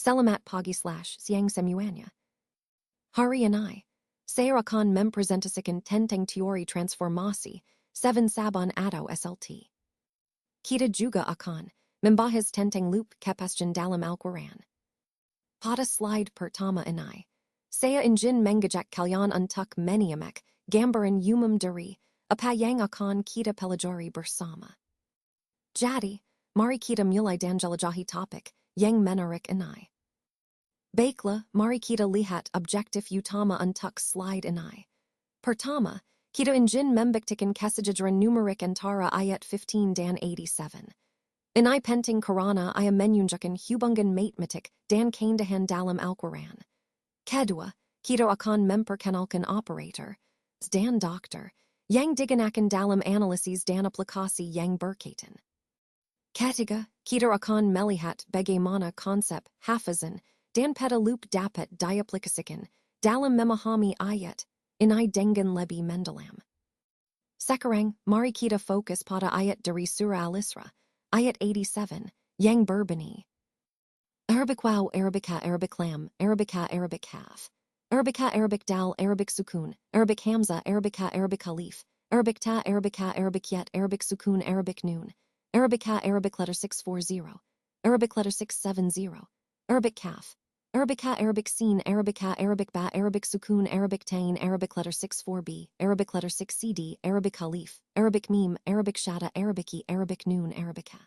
Selamat pagi / siang semuanya. Hari ini, saya akan mempresentasikan tentang teori transformasi 7 sabon atau SLT. Kita juga akan membahas tentang loop kepastian dalam Al-Quran. Pada slide pertama ini, saya ingin mengajak kalian untuk menyimak gambaran umum dari apa yang akan kita pelajari bersama. Jadi, mari kita mulai dan jelajahi topik yang menarik ini. Baiklah, mari kita lihat objektif utama untuk slide ini. Pertama, kita ingin membuktikan kesejajaran numerik antara ayat 15 dan 87. Ini penting karena ia menunjukkan hubungan matematik dan keindahan dalam Al-Quran. Kedua, kita akan memperkenalkan operator dan dokter yang digunakan dalam analisis dan aplikasi yang berkaitan. Ketiga, kita akan melihat bagaimana konsep hafazan dan peta loop dapat diaplikasikan dalam memahami ayat ini dengan lebih mendalam. Sekarang, mari kita fokus pada ayat dari surah Al-Isra, ayat 87, yang berbunyi. Arabic waw, Arabica, Arabic lam, Arabica, Arabic kaf, Arabica, Arabic dal, Arabic sukun, Arabic hamza, Arabica, Arabic alif, Arabic ta, Arabica, Arabic yet, Arabic sukun, Arabic noon, Arabica, Arabic letter 640, Arabic letter 670, Arabic kaf, Arabica, Arabic sin, Arabica, Arabic ba, Arabic sukun, Arabic tain, Arabic letter 64b, Arabic letter 6cd, Arabic alif, Arabic meme, Arabic shada, Arabic e, Arabic noon, Arabica.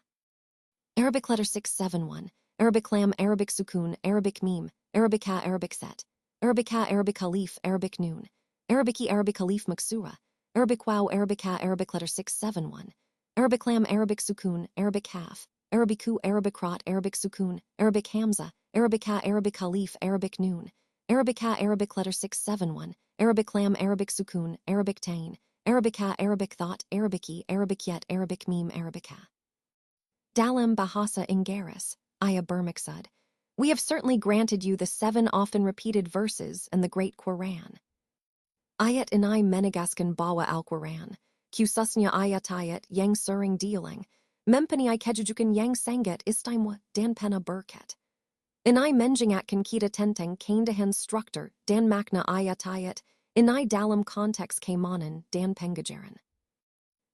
Arabic letter 671, Arabic lam, Arabic sukun, Arabic meme, Arabica, Arabic set, Arabica, Arabic alif, Arabic noon, Arabic e, Arabic alif maksura, Arabic wow, Arabica, Arabic letter 671, Arabic lam, Arabic sukun, Arabic half, Arabicu, Arabic rot, Arabic sukun, Arabic hamza, Arabica, Arabic alif, Arabic noon, Arabica, Arabic letter 671, Arabic lam, Arabic sukun, Arabic tain, Arabica, Arabic thought, Arabic e, Arabic yet, Arabic meme, Arabica. Dalam bahasa Inggris, Ayah bermaksud, we have certainly granted you the 7 often repeated verses in the Great Quran. Ayat ini menegaskan bahwa Al-Quran, khususnya ayat-ayat yang sering diulang, mempunyai kedudukan yang sangat istimewa dan penuh berkat. Ini mengingatkan kita tentang keindahan struktur dan makna ayat-ayat ini dalam konteks keimanan dan pengajaran.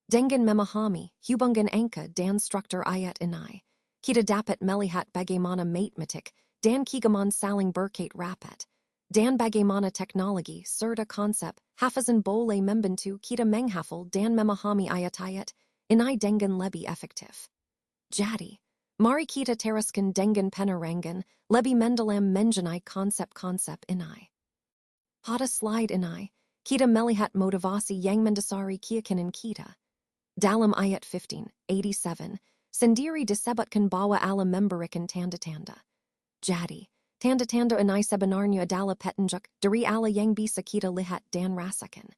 Dengan memahami hubungan angka dan struktur ayat ini, kita dapat melihat bagaimana matematik dan keagamaan saling berkait rapat, dan bagaimana teknologi serta konsep hafazan boleh membantu kita menghafal dan memahami ayat-ayat ini dengan lebih efektif. Jadi, mari kita teruskan dengan penerangan lebih mendalam mengenai konsep-konsep ini. Pada slide ini, kita melihat motivasi yang mendasari keyakinan kita. Dalam ayat 1587, sendiri disebutkan bahwa Allah memberikan tanda-tanda. Jadi, tanda-tanda ini sebenarnya adalah petunjuk dari Allah yang bisa kita lihat dan rasakan.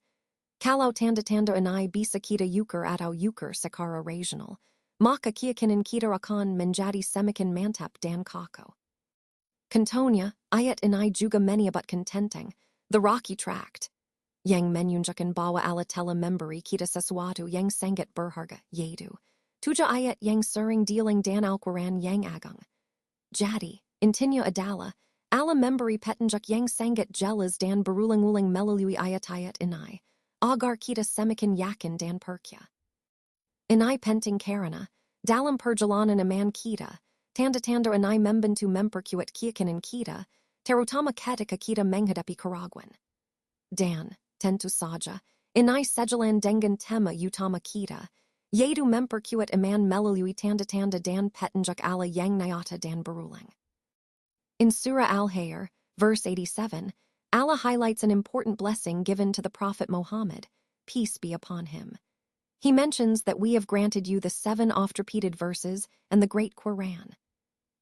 Kalau tanda-tanda ini bisa kita ukur atau ukur secara rasional, maka keyakinan kita akan menjadi semakin mantap dan kokoh. Contohnya, ayat ini juga menyebutkan tentang the Rocky Tract, yang menunjukkan bahwa Allah telah memberi kita sesuatu yang sangat berharga, yaitu 7 ayat yang sering diulang dan Al-Quran yang agung. Jadi, intinya adalah Allah memberi petunjuk yang sangat jelas dan berulang-ulang melalui ayat-ayat ini, agar kita semakin yakin dan percaya. Ini penting karena, dalam perjalanan iman kita, tanda-tanda ini membantu memperkuat keyakinan kita, terutama ketika kita menghadapi keraguan. Dan, tentu saja, ini sejalan dengan tema utama kita, yaitu memperkuat iman melalui tanda-tanda dan petunjuk Allah yang nyata dan berulang. In Surah Al-Hayr, verse 87, Allah highlights an important blessing given to the Prophet Muhammad, peace be upon him. He mentions that we have granted you the 7 oft-repeated verses and the Great Quran.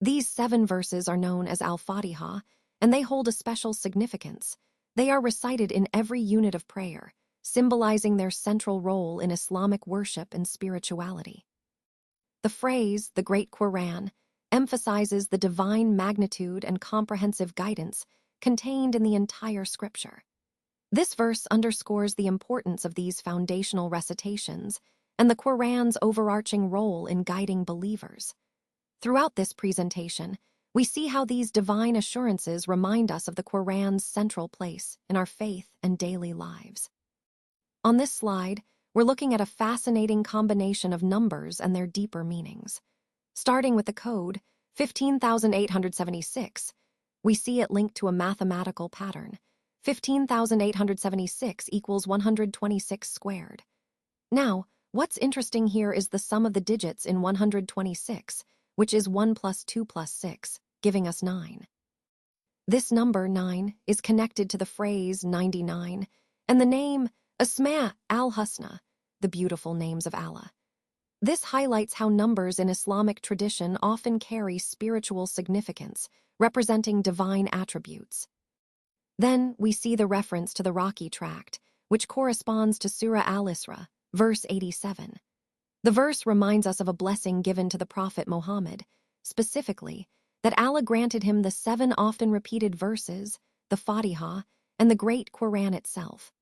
These 7 verses are known as Al-Fatiha, and they hold a special significance. They are recited in every unit of prayer, symbolizing their central role in Islamic worship and spirituality. The phrase, the Great Quran, emphasizes the divine magnitude and comprehensive guidance contained in the entire scripture. This verse underscores the importance of these foundational recitations and the Quran's overarching role in guiding believers. Throughout this presentation, we see how these divine assurances remind us of the Quran's central place in our faith and daily lives. On this slide, we're looking at a fascinating combination of numbers and their deeper meanings. Starting with the code 15,876, we see it linked to a mathematical pattern. 15,876 equals 126 squared. Now, what's interesting here is the sum of the digits in 126, which is 1 plus 2 plus 6, giving us 9. This number 9 is connected to the phrase 99 and the name Asma al-Husna, the beautiful names of Allah. This highlights how numbers in Islamic tradition often carry spiritual significance, representing divine attributes. Then we see the reference to the Rocky Tract, which corresponds to Surah Al-Isra, verse 87. The verse reminds us of a blessing given to the Prophet Muhammad, specifically that Allah granted him the 7 often repeated verses, the Fatiha, and the great Quran itself.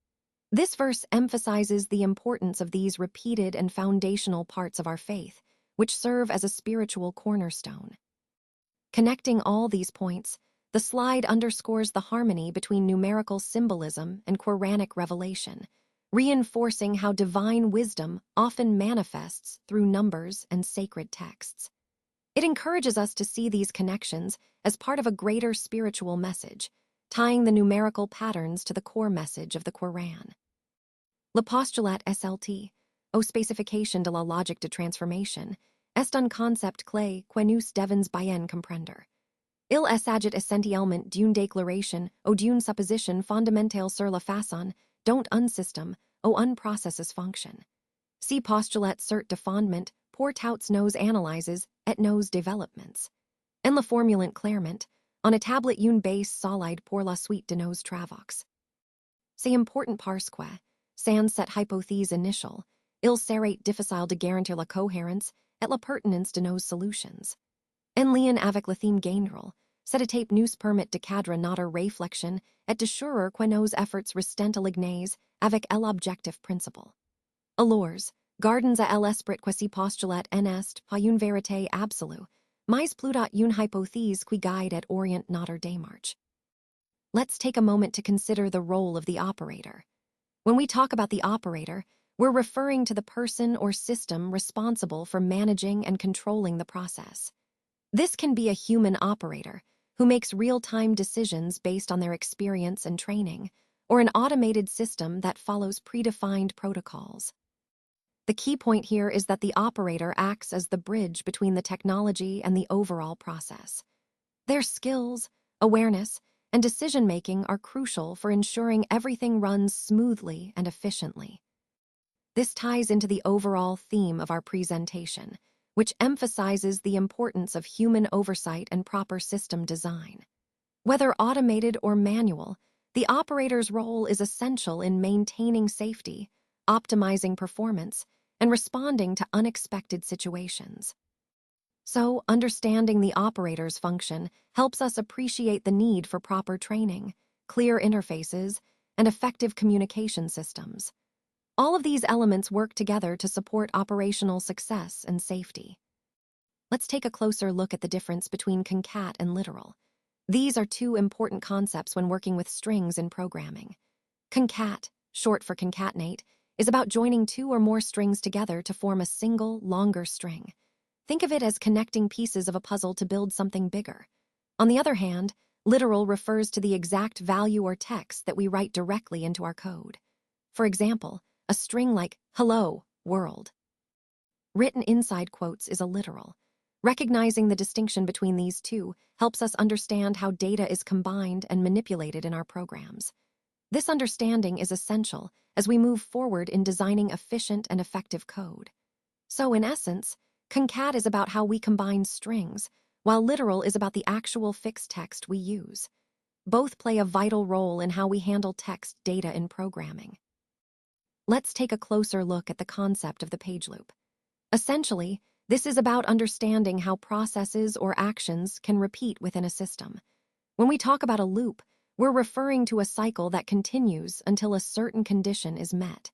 This verse emphasizes the importance of these repeated and foundational parts of our faith, which serve as a spiritual cornerstone. Connecting all these points, the slide underscores the harmony between numerical symbolism and Quranic revelation, reinforcing how divine wisdom often manifests through numbers and sacred texts. It encourages us to see these connections as part of a greater spiritual message, tying the numerical patterns to the core message of the Quran. Le postulat SLT, o specification de la logique de transformation, est un concept clé que nous devons bien comprendre. Il s'agit essentiellement d'une déclaration ou d'une supposition fondamentale sur la façon dont un système ou un processus fonctionne. See postulat cert de fondement pour tous nos analyses et nos développements. En la formulant clairement, on a tablet une base solide pour la suite de nos travaux. C'est important parce que, sans cette hypothèse initiale, il serait difficile de garantir la cohérence et la pertinence de nos solutions. En lien avec le thème général, cette étape nous permet de cadrer notre réflexion et d'assurer que nos efforts restent alignés avec l'objectif principal. Alors, gardons à l'esprit que si postulat n'est pas une vérité absolue, mais plutôt une hypothèse qui guide et oriente notre démarche. Let's take a moment to consider the role of the operator. When we talk about the operator, we're referring to the person or system responsible for managing and controlling the process. This can be a human operator who makes real-time decisions based on their experience and training, or an automated system that follows predefined protocols. The key point here is that the operator acts as the bridge between the technology and the overall process. Their skills, awareness, and decision-making are crucial for ensuring everything runs smoothly and efficiently. This ties into the overall theme of our presentation, which emphasizes the importance of human oversight and proper system design. Whether automated or manual, the operator's role is essential in maintaining safety, optimizing performance, and responding to unexpected situations. So, understanding the operator's function helps us appreciate the need for proper training, clear interfaces, and effective communication systems. All of these elements work together to support operational success and safety. Let's take a closer look at the difference between concat and literal. These are 2 important concepts when working with strings in programming. Concat, short for concatenate, is about joining 2 or more strings together to form a single, longer string. Think of it as connecting pieces of a puzzle to build something bigger. On the other hand, literal refers to the exact value or text that we write directly into our code. For example, a string like, "Hello, world," written inside quotes is a literal. Recognizing the distinction between these 2 helps us understand how data is combined and manipulated in our programs. This understanding is essential as we move forward in designing efficient and effective code. So, in essence, concat is about how we combine strings, while literal is about the actual fixed text we use. Both play a vital role in how we handle text data in programming. Let's take a closer look at the concept of the page loop. Essentially, this is about understanding how processes or actions can repeat within a system. When we talk about a loop, we're referring to a cycle that continues until a certain condition is met.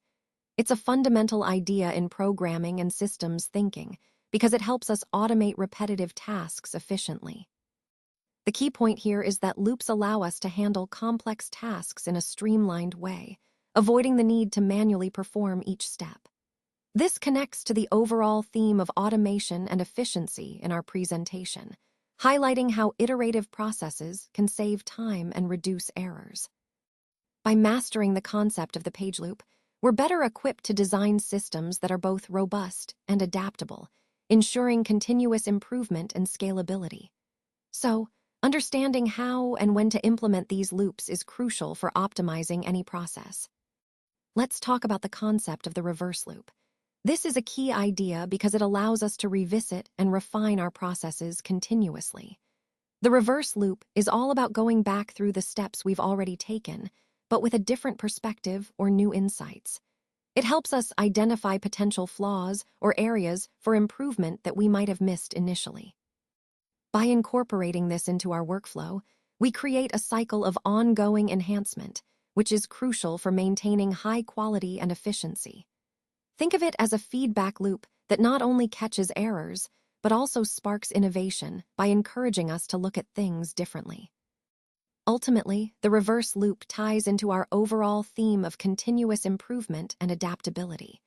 It's a fundamental idea in programming and systems thinking because it helps us automate repetitive tasks efficiently. The key point here is that loops allow us to handle complex tasks in a streamlined way, avoiding the need to manually perform each step. This connects to the overall theme of automation and efficiency in our presentation, highlighting how iterative processes can save time and reduce errors. By mastering the concept of the page loop, we're better equipped to design systems that are both robust and adaptable, ensuring continuous improvement and scalability. So, understanding how and when to implement these loops is crucial for optimizing any process. Let's talk about the concept of the reverse loop. This is a key idea because it allows us to revisit and refine our processes continuously. The reverse loop is all about going back through the steps we've already taken, but with a different perspective or new insights. It helps us identify potential flaws or areas for improvement that we might have missed initially. By incorporating this into our workflow, we create a cycle of ongoing enhancement, which is crucial for maintaining high quality and efficiency. Think of it as a feedback loop that not only catches errors, but also sparks innovation by encouraging us to look at things differently. Ultimately, the reverse loop ties into our overall theme of continuous improvement and adaptability.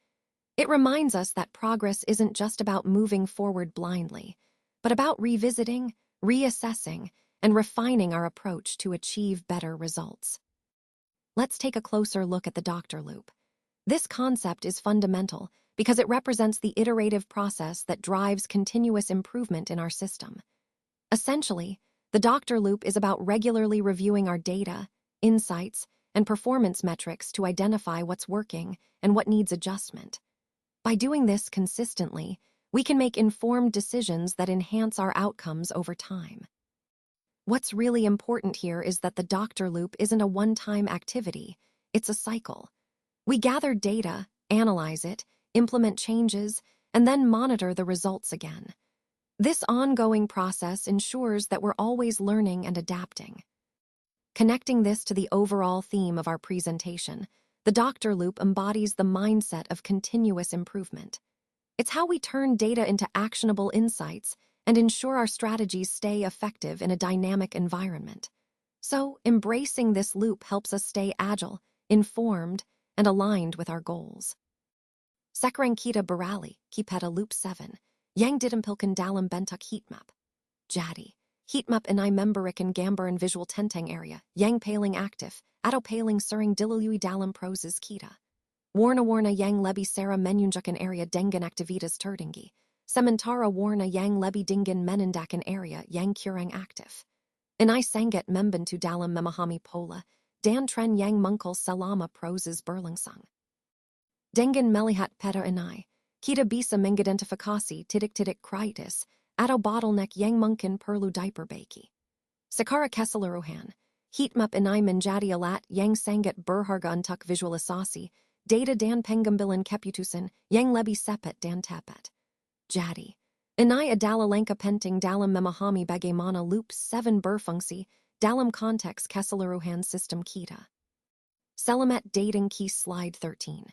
It reminds us that progress isn't just about moving forward blindly, but about revisiting, reassessing, and refining our approach to achieve better results. Let's take a closer look at the doctor loop. This concept is fundamental because it represents the iterative process that drives continuous improvement in our system. Essentially, the doctor loop is about regularly reviewing our data, insights, and performance metrics to identify what's working and what needs adjustment. By doing this consistently, we can make informed decisions that enhance our outcomes over time. What's really important here is that the doctor loop isn't a one-time activity, it's a cycle. We gather data, analyze it, implement changes, and then monitor the results again. This ongoing process ensures that we're always learning and adapting. Connecting this to the overall theme of our presentation, the doctor loop embodies the mindset of continuous improvement. It's how we turn data into actionable insights and ensure our strategies stay effective in a dynamic environment. So, embracing this loop helps us stay agile, informed, and aligned with our goals. Sekarang kita beralih kepada loop 7, yang ditampilkan dalam bentuk heatmap. Jadi, heatmap ini memberikan gambaran visual tentang area yang paling aktif atau paling sering dilalui dalam proses kita. Warna-warna yang lebih cerah menunjukkan area dengan aktivitas tertinggi, sementara warna yang lebih dingin menandakan area yang kurang aktif. Ini sangat membantu dalam memahami pola dan tren yang muncul selama proses berlangsung. Dengan melihat peta ini, kita bisa mengidentifikasi titik-titik kritis atau bottleneck yang mungkin perlu diperbaiki. Secara keseluruhan, heatmap ini menjadi alat yang sangat berharga untuk visualisasi data dan pengambilan keputusan yang lebih cepat dan tepat. Jadi, ini adalah langkah penting dalam memahami bagaimana loop 7 berfungsi dalam konteks keseluruhan sistem kita. Selamat datang ke slide 13.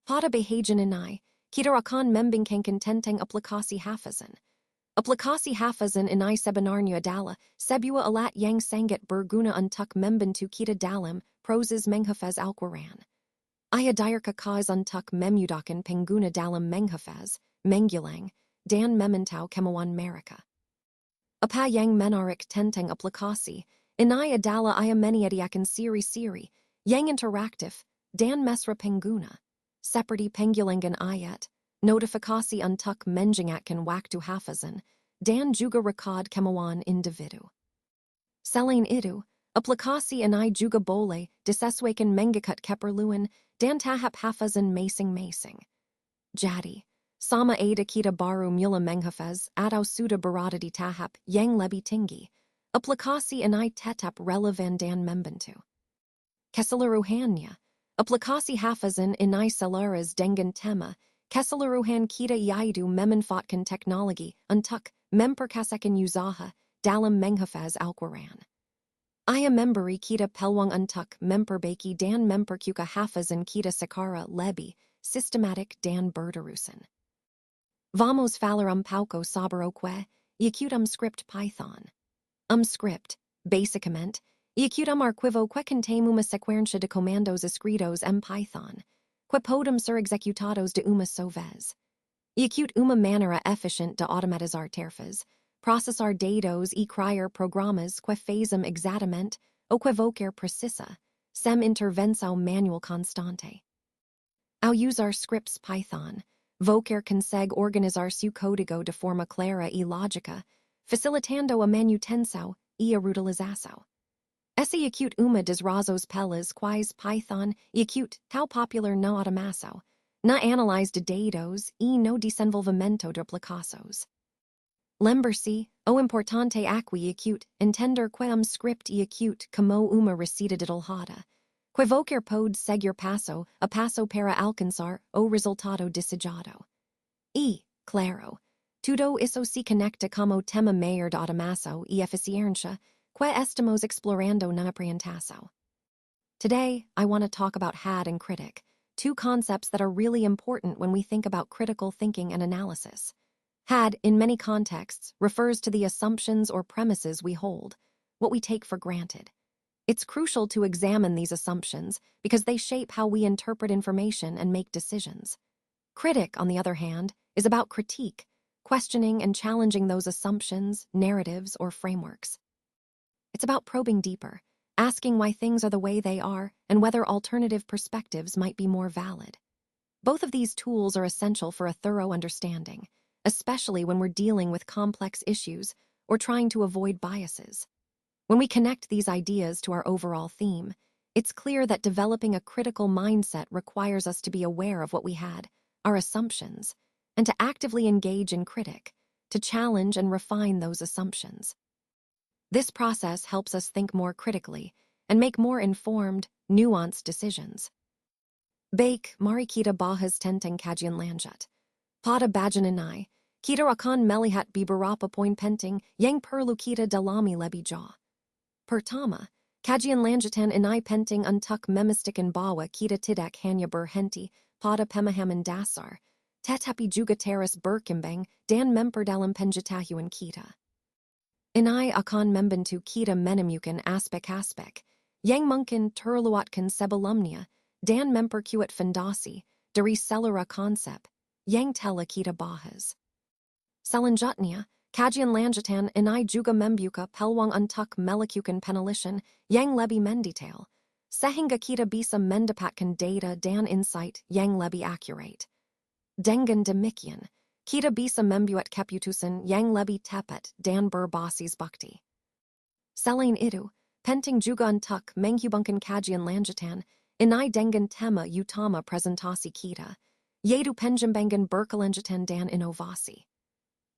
Pada bahagian ini, kita akan membincangkan tentang aplikasi hafazan. Aplikasi hafazan ini sebenarnya adalah sebuah alat yang sangat berguna untuk membantu kita dalam proses menghafaz Al-Quran. Ia diarahkan untuk memudahkan pengguna dalam menghafaz, mengulang, dan memantau kemauan mereka. Apa yang menarik tentang aplikasi ini adalah ia menyediakan siri-siri yang interaktif dan mesra pengguna, seperti penggulangan ayat, notifikasi untuk menjingatkan waktu hafazan, dan juga rekod kemauan individu. Selain itu, aplikasi ini juga boleh disesuaikan mengikut keperluan dan tahap hafazan masing-masing. Jadi, sama ada kita baru mula menghafaz atau sudah berada di tahap yang lebih tinggi, aplikasi ini tetap relevan dan membantu. Keseluruhannya, aplikasi hafazan ini selaras dengan tema keseluruhan kita yaitu memanfaatkan teknologi untuk memperkasakan usaha dalam menghafaz Al-Quran. Ia memberi kita peluang untuk memperbaiki dan memperkuat hafazan kita secara lebih sistematik dan berterusan. Vamos falar pouco sobre o que executam script Python. Script, basicamente, iacute arquivo que contém uma sequência de comandos escritos em Python, que podem ser executados de uma só vez. Iacute uma maneira eficiente de automatizar tarefas, processar dados e criar programas que fazem exatamente o que qualquer precisa, sem intervenção manual constante. Ao usar scripts Python, qualquer consegue organizar seu código de forma clara e lógica, facilitando a manutenção e a reutilização. Essa iacute uma das razões pelas quais Python iacute tão popular na automação, na análise de dados e no desenvolvimento de aplicações. Lembre-se, o importante aqui iacute entender que script iacute como uma receita detalhada, que qualquer pode seguir passo a passo para alcançar o resultado desejado. E, claro, tudo isso se conecta como tema maior de automação e eficiência que estamos explorando na apresentação. Today, I want to talk about had and critic, two concepts that are really important when we think about critical thinking and analysis. Had, in many contexts, refers to the assumptions or premises we hold, what we take for granted. It's crucial to examine these assumptions because they shape how we interpret information and make decisions. Critic, on the other hand, is about critique, questioning and challenging those assumptions, narratives, or frameworks. It's about probing deeper, asking why things are the way they are and whether alternative perspectives might be more valid. Both of these tools are essential for a thorough understanding, especially when we're dealing with complex issues or trying to avoid biases. When we connect these ideas to our overall theme, it's clear that developing a critical mindset requires us to be aware of what we had, our assumptions, and to actively engage in critic, to challenge and refine those assumptions. This process helps us think more critically and make more informed, nuanced decisions. Bake marikita bahas tentang kajian lanjut. Pada bajananai, kita akan melihat beberapa poin penting yang perlu kita dalami lebih jauh. Pertama, kajian lanjutan ini penting untuk memastikan bahwa kita tidak hanya berhenti pada pemahaman dasar, tetapi juga terus berkembang dan memperdalam pengetahuan kita. Ini akan membantu kita menemukan aspek-aspek yang mungkin terlewatkan sebelumnya dan memperkuat fondasi dari seluruh konsep yang telah kita bahas. Selanjutnya, kajian lanjutan ini juga membuka peluang untuk melakukan penelitian yang lebih mendetail, sehingga kita bisa mendapatkan data dan insight yang lebih accurate. Dengan demikian, kita bisa membuat keputusan yang lebih tepat dan berbasis bukti. Selain itu, penting juga untuk menghubungkan kajian lanjutan ini dengan tema utama presentasi kita, yaitu pengembangan berkelanjutan dan inovasi.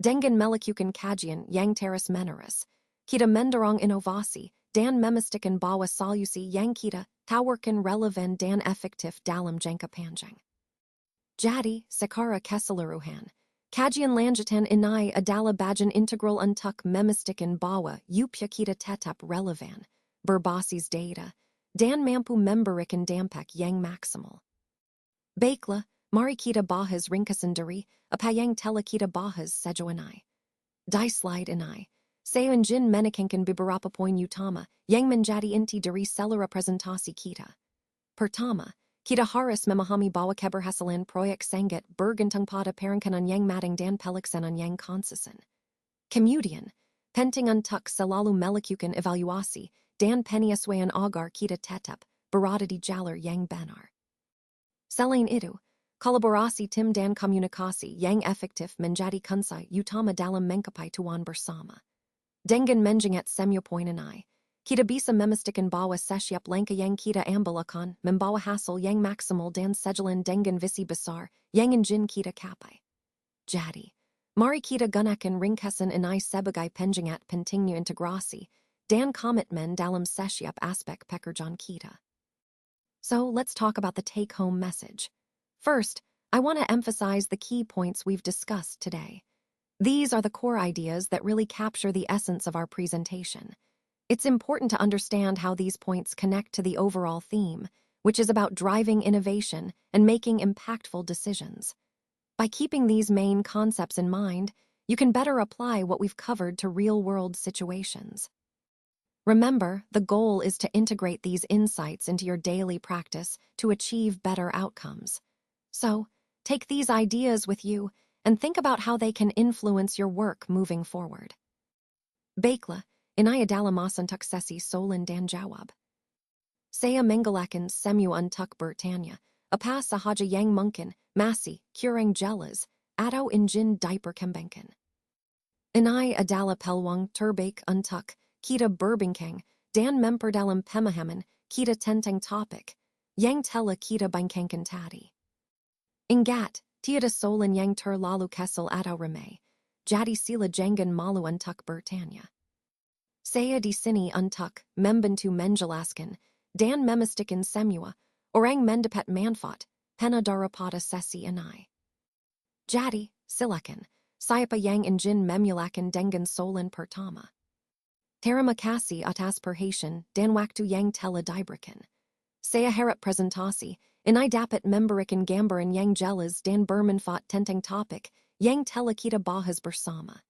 Dengan melakukan kajian yang terus-menerus, kita mendorong inovasi dan memastikan bahwa solusi yang kita tawarkan relevan dan efektif dalam jangka panjang. Jadi, secara keseluruhan, kajian lanjutan ini adalah bagian integral untuk memastikan bahwa upaya kita tetap relevan, berbasis data, dan mampu memberikan dampak yang maksimal. Baiklah, mari kita bahas ringkasan dari apa yang telah kita bahas sejauh ini. Di slide ini, saya ingin menekankan beberapa poin utama yang menjadi inti dari seluruh presentasi kita. Pertama, kita harus memahami bahwa keberhasilan proyek sangat bergantung pada perencanaan yang matang dan pelaksanaan yang konsisten. Kemudian, penting untuk selalu melakukan evaluasi dan penyesuaian agar kita tetap berada di jalur yang benar. Selain itu, kolaborasi tim dan komunikasi yang efektif menjadi kunci utama dalam mengcapai tujuan bersama. Dengan mengingat semua poin ini, kita bisa memastikan bahwa setiap langkah yang kita ambil akan membawa hasil yang maksimal dan sejalan dengan visi besar yang ingin kita capai. Jadi, mari kita gunakan ringkasan ini sebagai pengingat pentingnya integrasi dan komitmen dalam setiap aspek pekerjaan kita. So, let's talk about the take-home message. First, I want to emphasize the key points we've discussed today. These are the core ideas that really capture the essence of our presentation. It's important to understand how these points connect to the overall theme, which is about driving innovation and making impactful decisions. By keeping these main concepts in mind, you can better apply what we've covered to real-world situations. Remember, the goal is to integrate these insights into your daily practice to achieve better outcomes. So, take these ideas with you and think about how they can influence your work moving forward. Baiklah, inay adalamasan sesi solin dan jawab. Saya mengalakan semu untuk bertanya, apa sahaja yang mungkin, masih kurang jelas, atau ingin diperkembangkan. Inay adalah peluang terbaik untuk kita berbincang dan memperdalam pemahaman kita tentang topik yang telah kita bincangkan tadi. Ingat, tiada solan yang terlalu kesal atau remeh, jadi sila jangan malu untuk bertanya. Saya di sini untuk membantu menjelaskan dan memastikan semua orang mendapat manfaat pena daripada sesi ini. Jadi, silakan, siapa yang ingin memulakan dengan solan pertama. Terima kasih atas perhatian dan waktu yang telah diberikan. Saya harap presentasi ini dapat memberikan gambaran yang jelas dan bermanfaat tentang topik yang telah kita bahas bersama.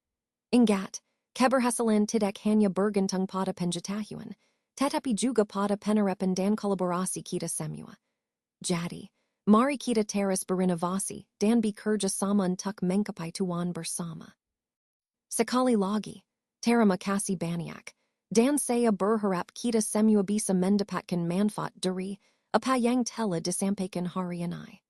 Ingat, keberhasilan tidak hanya bergantung pada pengetahuan, tetapi juga pada penerapan dan kolaborasi kita semua. Jadi, mari kita terus berinovasi dan bekerja sama untuk mencapai tujuan bersama. Sekali lagi, terima kasih banyak, dan saya berharap kita semua bisa mendapatkan manfaat dari apa yang telah disampaikan hari ini.